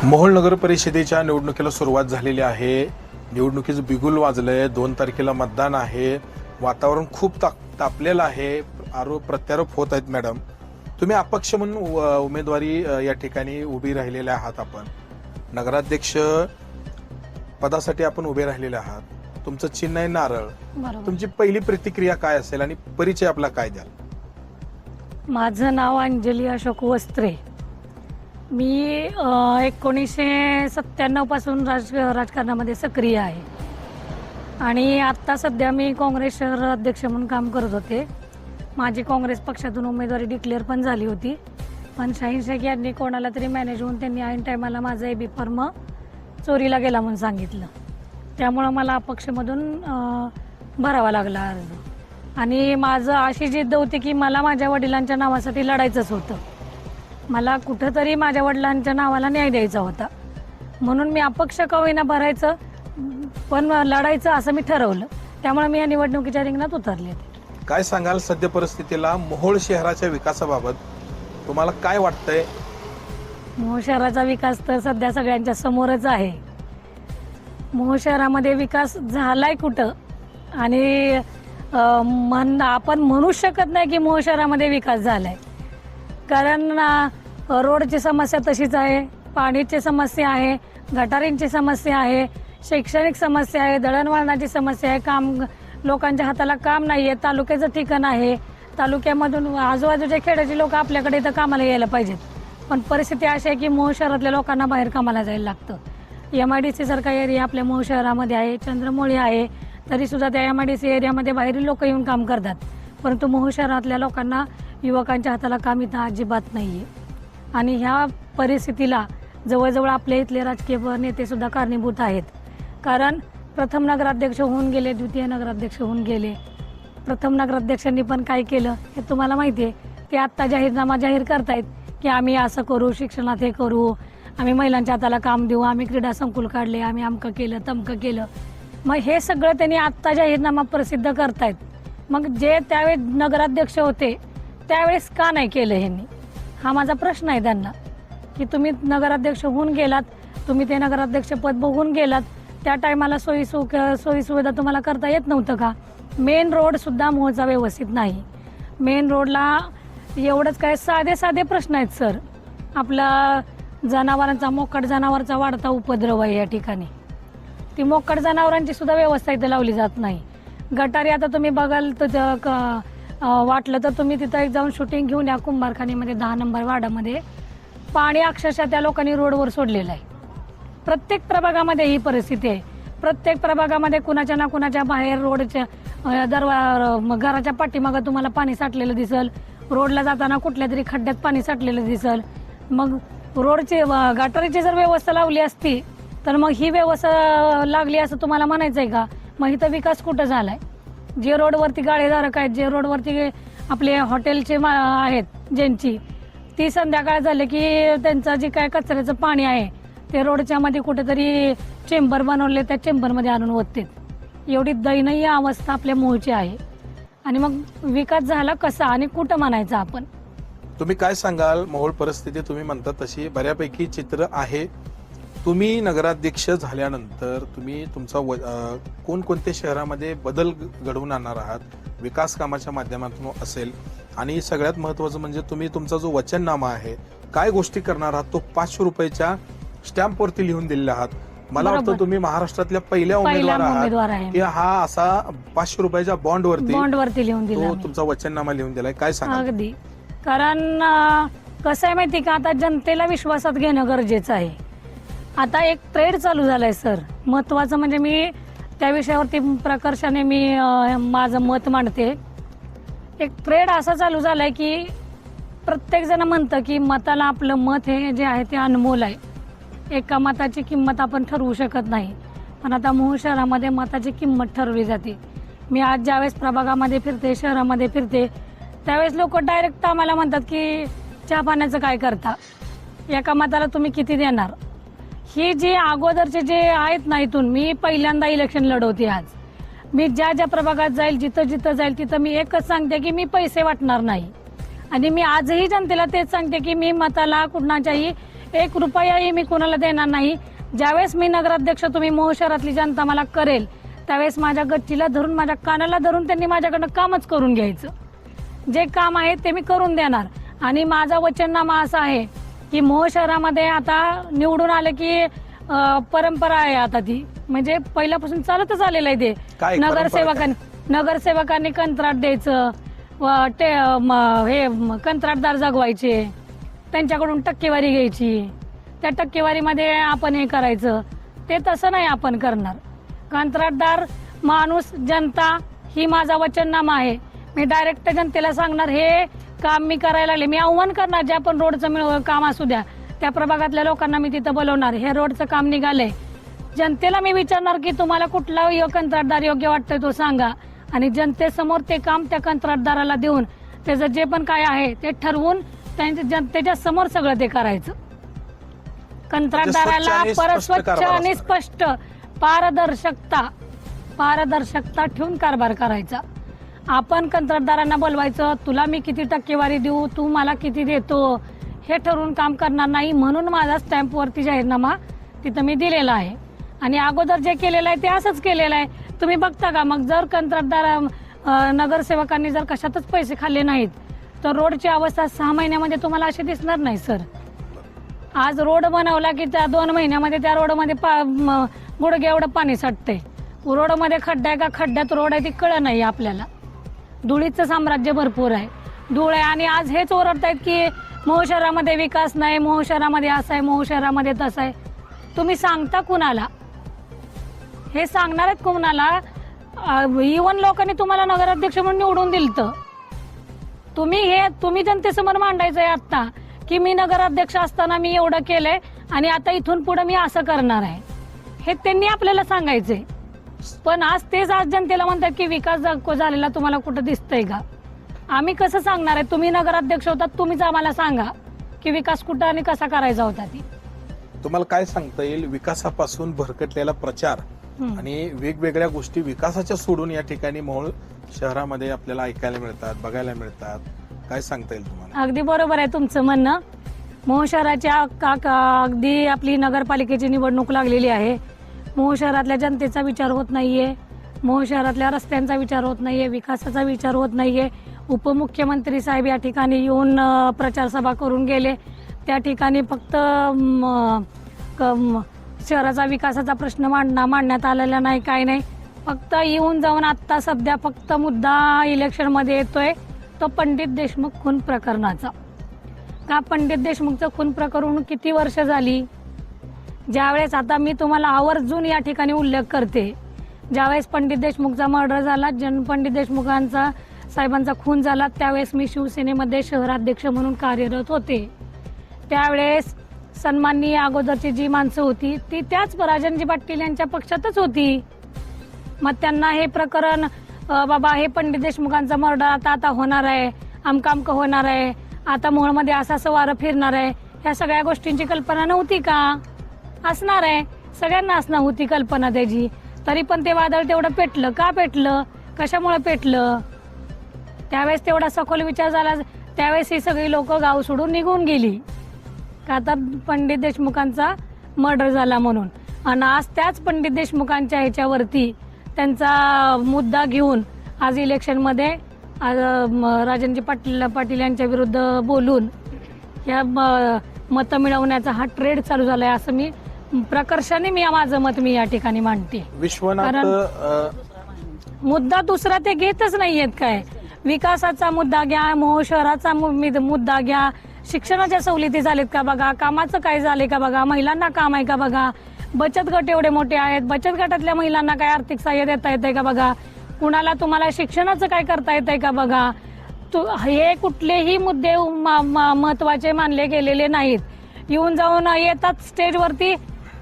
मोहोळ नगर परिषदेच्या निवडणुकीला सुरुवात झालेली आहे. निवडणुकीचं बिगुल वाजलंय. 2 तारखेला मतदान आहे. वातावरण खूप तापलेलं आहे. आरोप प्रत्यारोप होत आहेत. मॅडम, तुम्ही अपक्ष म्हणून उमेदवारी या ठिकाणी उभी राहिलेले आहात. आपण नगराध्यक्ष पदासाठी आपण उभे राहिलेले आहात. तुमचं चिन्ह आहे नारळ. तुमची पहिली प्रतिक्रिया काय असेल आणि परिचय आपला काय द्याल? माझं नाव अंजली अशोक वस्त्रे. मी 1997 पासून राजकारणामध्ये सक्रिय आहे आणि आत्ता सध्या मी काँग्रेस शहर अध्यक्ष म्हणून काम करत होते. माझी काँग्रेस पक्षातून उमेदवारी डिक्लेअर पण झाली होती, पण शाहीन शेख यांनी कोणाला तरी मॅनेज होऊन त्यांनी ऐन टायमाला माझा AB फॉर्म चोरीला गेला म्हणून सांगितलं. त्यामुळं मला अपक्षमधून भरावा लागला अर्ज. आणि माझं अशी जिद्द होती की मला माझ्या वडिलांच्या नावासाठी लढायचंच होतं. मला कुठंतरी माझ्या वडिलांच्या नावाला न्याय द्यायचा होता, म्हणून मी अपक्ष का होईना भरायचं पण लढायचं असं मी ठरवलं. त्यामुळे मी या निवडणुकीच्या रिंगणात उतरले. काय सांगाल सध्या परिस्थितीला मोहोळ शहराच्या विकासाबाबत? तुम्हाला काय वाटतंय? मोहोळ शहराचा विकास तर सध्या सगळ्यांच्या समोरच आहे. मोहोळ शहरामध्ये विकास झालाय कुठं आणि आपण म्हणू शकत नाही की मोहोळ शहरामध्ये विकास झालाय, कारण रोडची समस्या तशीच आहे, पाण्याची समस्या आहे, गटारींची समस्या आहे, शैक्षणिक समस्या आहे, दळणवळणाची समस्या आहे, काम लोकांच्या हाताला काम नाही आहे, तालुक्याचं ठिकाण आहे, तालुक्यामधून आजूबाजूच्या खेड्याची लोक आपल्याकडे इथं कामाला यायला पाहिजेत. पण परिस्थिती अशी आहे की मोहोळ शहरातल्या लोकांना बाहेर कामाला जायला लागतं. MIDC सारखा एरिया आपल्या मोहोळ शहरामध्ये आहे, चंद्रमोळी आहे, तरी सुद्धा त्या MIDC एरियामध्ये बाहेरील लोक येऊन काम करतात. परंतु मोहोळ शहरातल्या लोकांना, युवकांच्या हाताला काम इथं अजिबात नाही आहे. आणि ह्या परिस्थितीला जवळजवळ आपल्या इथले राजकीय नेते सुद्धा कारणीभूत आहेत. कारण प्रथम नगराध्यक्ष होऊन गेले, द्वितीय नगराध्यक्ष होऊन गेले. प्रथम नगराध्यक्षांनी पण काय केलं हे तुम्हाला माहिती आहे. ते आत्ता जाहीरनामा जाहीर करतायत की आम्ही असं करू, शिक्षणात हे करू, आम्ही महिलांच्या हाताला काम देऊ, आम्ही क्रीडा संकुल काढले, आम्ही अमकं केलं तमकं केलं. मग हे सगळं त्यांनी आत्ता जाहीरनामा प्रसिद्ध करतायत. मग जे त्यावेळेस नगराध्यक्ष होते त्यावेळेस का नाही केलं ह्यांनी, हा माझा प्रश्न आहे त्यांना. की तुम्ही नगराध्यक्ष होऊन गेलात, तुम्ही ते नगराध्यक्ष पद बघून गेलात, त्या टायमाला सोयी सुविधा तुम्हाला करता येत नव्हतं का? मेन रोड सुद्धा मोहोळचा व्यवस्थित नाही. मेन रोडला एवढंच काय साधे प्रश्न आहेत सर. आपला जनावरांचा, मोकाट जनावरचा वाढता उपद्रव आहे या ठिकाणी. ती मोकाट जनावरांची सुद्धा व्यवस्था इथे लावली जात नाही. गटारी आता तुम्ही बघाल तर वाटलं तर तुम्ही तिथं एक जाऊन शूटिंग घेऊन या कुंभारखानीमध्ये 10 नंबर वार्डामध्ये पाणी अक्षरशः त्या लोकांनी रोडवर सोडलेलं आहे. प्रत्येक प्रभागामध्ये ही परिस्थिती आहे. प्रत्येक प्रभागामध्ये कुणाच्या ना कुणाच्या बाहेर रोडच्या घराच्या पाठीमागं तुम्हाला पाणी साठलेलं दिसल, रोडला जाताना कुठल्या तरी खड्ड्यात पाणी साठलेलं दिसल. मग रोडची गटारीची जर व्यवस्था लावली असती तर मग ही व्यवस्था लागली असं तुम्हाला म्हणायचं आहे का? मग इथं विकास कुठं झालाय? जे रोडवरती गाळेधारक आहेत, जे रोडवरती आपले हॉटेलचे आहेत ज्यांची, ती संध्याकाळ झाले की त्यांचं जे काय कचऱ्याचं पाणी आहे ते रोडच्या मध्ये कुठेतरी चेंबर बनवले, त्या चेंबरमध्ये आणून ओततात. एवढी दयनीय अवस्था आपल्या मोहोळची आहे. आणि मग विकास झाला कसा आणि कुठं म्हणायचं आपण? तुम्ही काय सांगाल? मोहोळ परिस्थिती तुम्ही म्हणता तशी बऱ्यापैकी चित्र आहे. तुम्ही नगराध्यक्ष झाल्यानंतर तुम्ही तुमचा कोणकोणत्या शहरामध्ये बदल घडवून आणणार आहात, विकास कामाच्या माध्यमातून असेल, आणि सगळ्यात महत्वाचं म्हणजे तुम्ही तुमचा जो वचननामा आहे, काय गोष्टी करणार आहात, तो 500 रुपयाच्या स्टॅम्पवरती लिहून दिलेला आहात. मला वाटतं तुम्ही महाराष्ट्रातल्या पहिल्या उमेदवार आहात की हा असा 500 रुपयाच्या बॉन्डवरती लिहून दिला तो तुमचा वचननामा लिहून दिलाय. काय सांगा? अगदी, कारण कसं आहे माहिती का, आता जनतेला विश्वासात घेणं गरजेचं आहे. आता एक ट्रेड चालू झालाय सर. महत्वाचं म्हणजे मी त्या विषयावरती प्रकर्षाने मी माझं मत मांडते. एक ट्रेड असा चालू झालाय की प्रत्येक जण म्हणतं की मताला, आपलं मत हे जे आहे ते अनमोल आहे. एका मताची किंमत आपण ठरवू शकत नाही, पण आता मोहोळ शहरामध्ये मताची किंमत ठरवली जाते. मी आज ज्यावेळेस प्रभागामध्ये फिरते, शहरामध्ये फिरते, त्यावेळेस लोक डायरेक्ट आम्हाला म्हणतात की चहा पाण्याचं काय करता, एका मताला तुम्ही किती देणार. ही जी अगोदरचे जे आहेत ना, इथून मी पहिल्यांदा इलेक्शन लढवते. आज मी ज्या ज्या प्रभागात जाईल, जिथं जाईल तिथं मी एकच सांगते की मी पैसे वाटणार नाही. आणि मी आजही जनतेला तेच सांगते की मी मताला कुणाच्याही एक रुपयाही मी कोणाला देणार नाही. ज्यावेळेस मी नगराध्यक्ष तुम्ही मोहोळ शहरातली जनता मला करेल त्यावेळेस माझ्या गच्चीला धरून माझ्या कानाला धरून त्यांनी माझ्याकडनं कामच करून घ्यायचं. जे काम आहे ते मी करून देणार. आणि माझा वचननामा असा आहे की मोहोळ शहरामध्ये आता निवडून आले की परंपरा आहे आता ती, म्हणजे पहिल्यापासून चालतच आलेलं आहे ते. काय नगरसेवकांनी कंत्राट द्यायचं, हे कंत्राटदार जगवायचे, त्यांच्याकडून टक्केवारी घ्यायची, त्या टक्केवारीमध्ये आपण हे करायचं. ते तसं नाही आपण करणार. कंत्राटदार माणूस जनता ही माझा वचननामा आहे. मी डायरेक्ट जनतेला सांगणार हे काम मी करायला लागले. मी आव्हान करणार जे पण रोडचं काम असू द्या त्या प्रभागातल्या लोकांना मी तिथं बोलवणार. हे रोडचं काम निघालंय, जनतेला मी विचारणार की तुम्हाला कुठला कंत्राटदार योग्य वाटतोय तो सांगा आणि जनतेसमोर ते काम त्या कंत्राटदाराला देऊन त्याचं जे पण काय आहे ते ठरवून त्यांच्या जनतेच्या समोर सगळं ते करायचं. कंत्राटदाराला परत स्वच्छ आणि स्पष्ट पारदर्शकता ठेवून कारभार करायचा. आपण कंत्राटदारांना बोलवायचं तुला मी किती टक्केवारी देऊ, तू मला किती देतो हे ठरवून काम करणार नाही. म्हणून माझा स्टॅम्पवरती जाहीरनामा तिथं मी दिलेला आहे. आणि अगोदर जे केलेलं आहे ते असंच केलेलं आहे. तुम्ही बघता का मग जर कंत्राटदार नगरसेवकांनी जर कशातच पैसे खाल्ले नाहीत तर रोडची अवस्था 6 महिन्यामध्ये तुम्हाला अशी दिसणार नाही सर. आज रोड बनवला की त्या 2 महिन्यामध्ये त्या रोडमध्ये गुडघे एवढं पाणी साठतंय. रोडमध्ये खड्डा आहे का खड्ड्यात रोड आहे ती कळ नाही आपल्याला. धुळीचं साम्राज्य भरपूर आहे, धूळ आहे. आणि आज हेच ओरडतायत की मोहोळ शहरामध्ये विकास नाही, मोहोळ शहरामध्ये असं आहे, मोहोळ शहरामध्ये तसं आहे. तुम्ही सांगता कुणाला? हे सांगणार आहेत कुणाला? इव्हन लोकांनी तुम्हाला नगराध्यक्ष म्हणून निवडून दिलं. तुम्ही जनतेसमोर मांडायचंय आता की मी नगराध्यक्ष असताना मी एवढं केलंय आणि आता इथून पुढे मी असं करणार आहे. हे त्यांनी आपल्याला सांगायचंय. पण आज तेच आज जनतेला म्हणतात की विकास झालेला तुम्हाला कुठं दिसतंय का? आम्ही कसं सांगणार आहे? तुम्ही नगराध्यक्ष होतात, तुम्हीच आम्हाला सांगा की विकास कुठं आणि कसा करायचा होता ती. तुम्हाला काय सांगता येईल विकासापासून भरकटलेला प्रचार आणि वेगवेगळ्या गोष्टी विकासाच्या सोडून या ठिकाणी मोहोळ शहरामध्ये आपल्याला ऐकायला मिळतात, बघायला मिळतात. काय सांगता येईल तुम्हाला? अगदी बरोबर आहे तुमचं म्हणणं. मोहोळ शहराच्या अगदी आपली नगरपालिकेची निवडणूक लागलेली आहे. मोहोळ शहरातल्या जनतेचा विचार होत नाहीये, मोहोळ शहरातल्या रस्त्यांचा विचार होत नाहीये, विकासाचा विचार होत नाहीये. उपमुख्यमंत्री साहेब या ठिकाणी येऊन प्रचार सभा करून गेले. त्या ठिकाणी फक्त शहराचा विकासाचा प्रश्न मांडण्यात आलेला नाही, काय नाही. फक्त येऊन जाऊन आता सध्या फक्त मुद्दा इलेक्शनमध्ये येतोय तो पंडित देशमुख खून प्रकरणाचा. का पंडित देशमुखचं खून प्रकरण किती वर्ष झाली? ज्यावेळेस आता मी तुम्हाला आवर्जून या ठिकाणी उल्लेख करते, ज्यावेळेस पंडित देशमुखचा मर्डर झाला, पंडित देशमुखांचा साहेबांचा खून झाला, त्यावेळेस मी शिवसेनेमध्ये शहराध्यक्ष म्हणून कार्यरत होते. त्यावेळेस सन्माननीय अगोदरची जी माणसं होती ती त्याच राजनजी पाटील यांच्या पक्षातच होती. मग त्यांना हे प्रकरण बाबा हे पंडित देशमुखांचा मर्डर आता होणार आहे, आमकामक होणार आहे, आता मोहोळमध्ये असं वारं फिरणार आहे, ह्या सगळ्या गोष्टींची कल्पना नव्हती का? असणार आहे, सगळ्यांना असणार होती कल्पना त्याची. तरी पण ते वादळ तेवढं पेटलं का? पेटलं कशामुळे पेटलं? त्यावेळेस तेवढा सखोल विचार झाला. त्यावेळेस ही सगळी लोक गाव सोडून निघून गेली का आता पंडित देशमुखांचा मर्डर झाला म्हणून. आणि आज त्याच पंडित देशमुखांच्या ह्याच्यावरती त्यांचा मुद्दा घेऊन आज इलेक्शनमध्ये राजनजी पाटील यांच्या विरुद्ध बोलून या मतं मिळवण्याचा हा ट्रेड चालू झालाय असं मी प्रकर्षाने माझं मत मी या ठिकाणी मांडते. मुद्दा दुसरा ते घेतच नाहीयेत. काय विकासाचा मुद्दा घ्या, मोहोळ शहराचा मुद्दा घ्या, शिक्षणाच्या सवलती झालेत का बघा, कामाचं काय झाले का बघा, महिलांना काम आहे का बघा, बचत गट एवढे मोठे आहेत, बचत गटातल्या महिलांना काय आर्थिक सहाय्य देता येतंय का बघा, कुणाला तुम्हाला शिक्षणाचं काय करता येतंय का बघा. हे कुठलेही मुद्दे महत्वाचे मानले गेलेले नाहीत. येऊन जाऊन येतात स्टेजवरती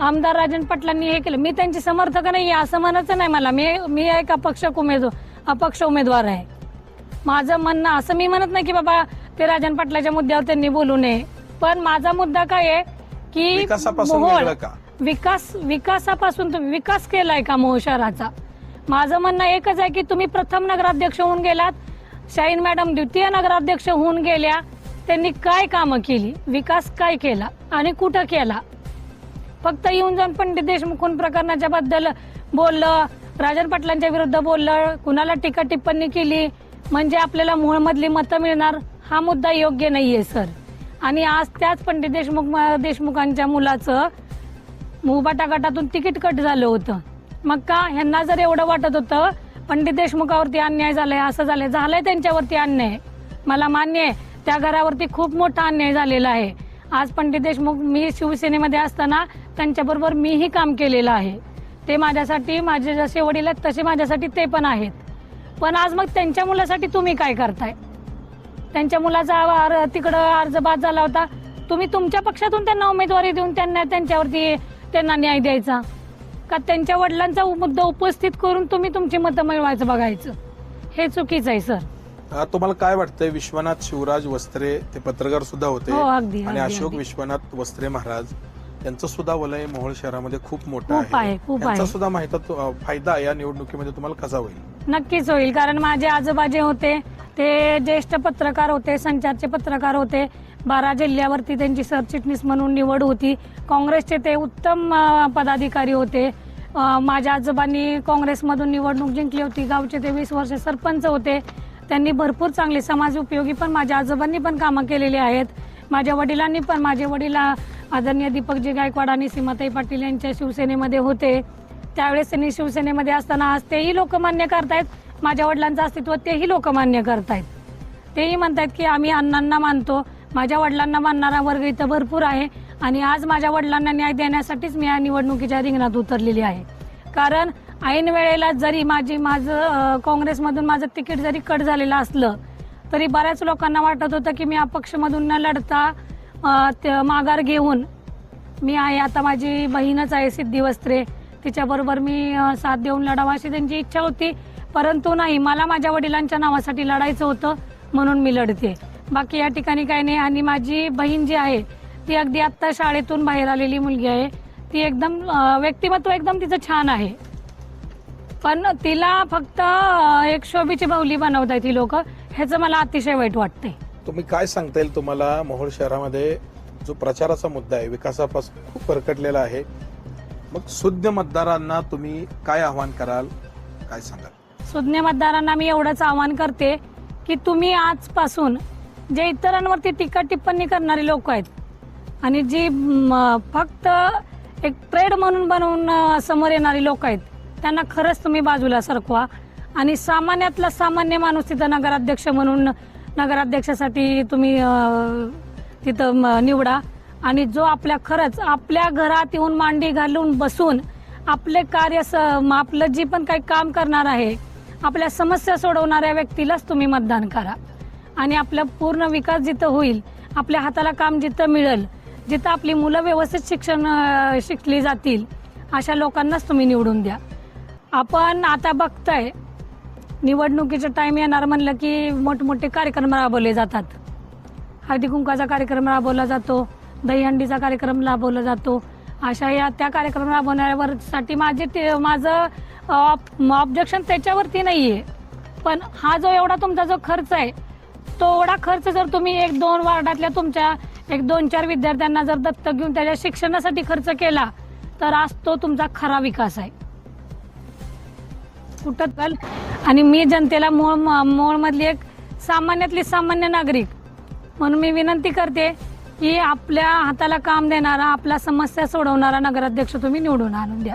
आमदार राजन पाटलांनी हे केलं. मी त्यांची समर्थक नाही असं म्हणायचं नाही मला. मी एक अपक्ष उमेदवार आहे. माझं म्हणणं असं मी म्हणत नाही की बाबा ते राजन पाटलाच्या मुद्द्यावर त्यांनी बोलू नये. पण माझा मुद्दा काय आहे की मोहोळ विकासापासून तुम्ही विकास केलाय का मोहोळ शहराचा? माझं म्हणणं एकच आहे की तुम्ही प्रथम नगराध्यक्ष होऊन गेलात, शाहीन मॅडम द्वितीय नगराध्यक्ष होऊन गेल्या, त्यांनी काय कामं केली, विकास काय केला आणि कुठं केला. फक्त येऊन जाऊन पंडित देशमुख खून प्रकरणाच्या बद्दल बोललं, राजन पाटलांच्या विरुद्ध बोललं, कुणाला टीका टिप्पणी केली म्हणजे आपल्याला मूळमधली मतं मिळणार, हा मुद्दा योग्य नाहीये सर. आणि आज त्याच पंडित देशमुखांच्या मुलाचं मुबाटा गटातून तिकीट कट झालं होतं. मग का ह्यांना जर एवढं वाटत होतं पंडित देशमुखावरती अन्याय झालाय, असं झालंय त्यांच्यावरती अन्याय, मला मान्य आहे त्या घरावरती खूप मोठा अन्याय झालेला आहे. आज पंडित देशमुख, मी शिवसेनेमध्ये असताना त्यांच्याबरोबर मीही काम केलेलं आहे. ते माझ्यासाठी, माझे जसे वडील आहेत तसे माझ्यासाठी ते पण आहेत. पण आज मग त्यांच्या मुलासाठी तुम्ही काय करताय? त्यांच्या मुलाचा तिकडं अर्ज बाद झाला होता, तुम्ही तुमच्या पक्षातून त्यांना उमेदवारी देऊन त्यांना न्याय द्यायचा का? त्यांच्या वडिलांचा मुद्दा उपस्थित करून तुम्ही तुमची मतं मिळवायचं बघायचं, हे चुकीचं आहे सर. तुम्हाला काय वाटतंय, विश्वनाथ शिवराज वस्त्रे ते पत्रकार सुद्धा होते हो, अगदी, आणि अगदी, अशोक अगदी. विश्वनाथ वस्त्रे महाराज यांचं सुद्धा वलय मोहोळ शहरामध्ये खूप मोठं खूप आहे, खूप त्यांचा आहे. सुद्धा फायदा या निवडणुकीमध्ये तुम्हाला कसा होईल? नक्कीच होईल, कारण माझे आजोबा जे होते ते ज्येष्ठ पत्रकार होते, संचारचे पत्रकार होते. 12 जिल्ह्यावरती त्यांची सरचिटणीस म्हणून निवड होती. काँग्रेसचे ते उत्तम पदाधिकारी होते. माझ्या आजोबांनी काँग्रेसमधून निवडणूक जिंकली होती. गावचे ते 20 वर्ष सरपंच होते. त्यांनी भरपूर चांगले समाज उपयोगी पण माझ्या आजोबांनी पण कामं केलेली आहेत. माझ्या वडिलांनी पण, माझे वडील आदरणीय दीपकजी गायकवाड आणि सीमाताई पाटील यांच्या शिवसेनेमध्ये होते. त्यावेळेस त्यांनी शिवसेनेमध्ये असताना आज तेही लोक मान्य करतायत, माझ्या वडिलांचं अस्तित्व तेही लोक मान्य करतायत. तेही म्हणतायत की आम्ही अण्णांना मानतो. माझ्या वडिलांना मानणारा वर्ग इथं भरपूर आहे आणि आज माझ्या वडिलांना न्याय देण्यासाठीच मी या निवडणुकीच्या रिंगणात उतरलेली आहे. कारण ऐन वेळेला जरी माझं काँग्रेसमधून माझं तिकीट जरी कट झालेलं असलं तरी बऱ्याच लोकांना वाटत होतं की मी अपक्षमधून न लढता माघार घेऊन मी आहे. आता माझी बहीणच आहे सिद्धी वस्त्रे, तिच्याबरोबर मी साथ देऊन लढावा अशी त्यांची इच्छा होती. परंतु नाही, मला माझ्या वडिलांच्या नावासाठी लढायचं होतं म्हणून मी लढते. बाकी या ठिकाणी काही नाही. आणि माझी बहीण जी आहे ती अगदी आत्ता शाळेतून बाहेर आलेली मुलगी आहे. ती एकदम व्यक्तिमत्व एकदम तिचं छान आहे, पण तिला फक्त एक शोभीची बाहुली बनवतायत ही लोक, ह्याचं मला अतिशय वाईट वाटतंय. तुम्ही काय सांगता येईल तुम्हाला, मोहोळ शहरामध्ये जो प्रचाराचा मुद्दा आहे विकासापासून खूप भरकटलेला आहे, मग सुज्ञ मतदारांना तुम्ही काय आव्हान कराल, काय सांगाल? सुज्ञ मतदारांना मी एवढंच आवाहन करते की तुम्ही आजपासून जे इतरांवरती टीका टिप्पणी करणारे लोक आहेत आणि जी फक्त एक ट्रेड म्हणून बनवून समोर येणारी लोक आहेत त्यांना खरंच तुम्ही बाजूला सरकवा आणि सामान्यातला सामान्य माणूस तिथं नगराध्यक्ष म्हणून नगराध्यक्षासाठी तुम्ही तिथं निवडा. आणि जो खरंच आपल्या घरात येऊन मांडी घालून बसून आपले कार्य आपलं जी पण काही काम करणार आहे, आपल्या समस्या सोडवणाऱ्या व्यक्तीलाच तुम्ही मतदान करा. आणि आपला पूर्ण विकास जिथं होईल, आपल्या हाताला काम जिथं मिळेल, जिथं आपली मुलं व्यवस्थित शिकली जातील, अशा लोकांनाच तुम्ही निवडून द्या. आपण आता बघताय निवडणुकीचा टाइम येणार म्हणलं की मोठमोठे कार्यक्रम राबवले जातात. हळदी कुंकाचा कार्यक्रम राबवला जातो, दहीहंडीचा कार्यक्रम राबवला जातो. अशा त्या कार्यक्रम राबवण्यासाठी माझं ऑब्जेक्शन त्याच्यावरती नाहीये. पण हा जो एवढा तुमचा जो खर्च आहे, तो एवढा खर्च जर तुम्ही 1-2 वार्डातल्या तुमच्या 1-2-4 विद्यार्थ्यांना जर दत्तक घेऊन त्याच्या शिक्षणासाठी खर्च केला तर आज तो तुमचा खरा विकास आहे. कुठं आणि मी जनतेला मोहोळ मधली एक सामान्यातली सामान्य नागरिक म्हणून मी विनंती करते की आपल्या हाताला काम देणारा, आपल्या समस्या सोडवणारा नगराध्यक्ष तुम्ही निवडून आणून द्या.